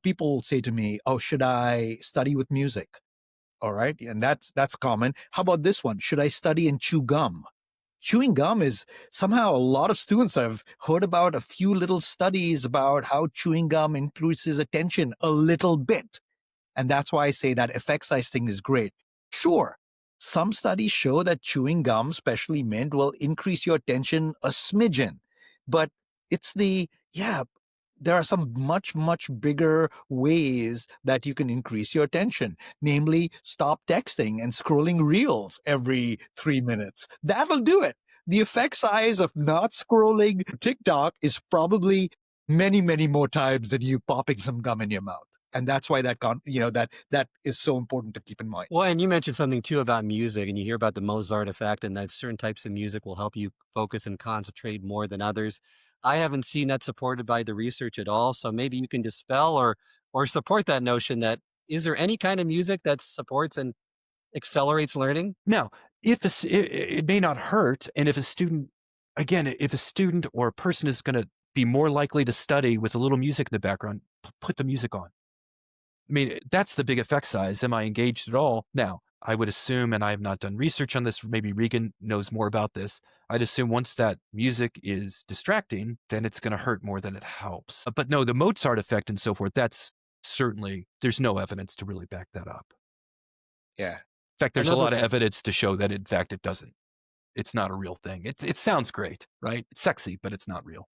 people say to me, oh, should I study with music? All right. And that's common. How about this one? Should I study and chew gum? Chewing gum is somehow a lot of students have heard about a few little studies about how chewing gum increases attention a little bit. And that's why I say that effect size thing is great. Sure, some studies show that chewing gum, especially mint, will increase your attention a smidgen. But there are some much, much bigger ways that you can increase your attention, namely stop texting and scrolling reels every 3 minutes. That'll do it. The effect size of not scrolling TikTok is probably many, many more times than you popping some gum in your mouth. And that's why that is so important to keep in mind. Well, and you mentioned something too about music, and you hear about the Mozart effect, and that certain types of music will help you focus and concentrate more than others. I haven't seen that supported by the research at all. So maybe you can dispel or support that notion that is there any kind of music that supports and accelerates learning? Now, it may not hurt, and if a student or a person is going to be more likely to study with a little music in the background, put the music on. I mean, that's the big effect size. Am I engaged at all? Now, I would assume, and I have not done research on this, maybe Regan knows more about this. I'd assume once that music is distracting, then it's going to hurt more than it helps. But no, the Mozart effect and so forth, that's certainly, there's no evidence to really back that up. Yeah. In fact, there's a lot of evidence to show that, in fact, it doesn't. It's not a real thing. It sounds great, right? It's sexy, but it's not real.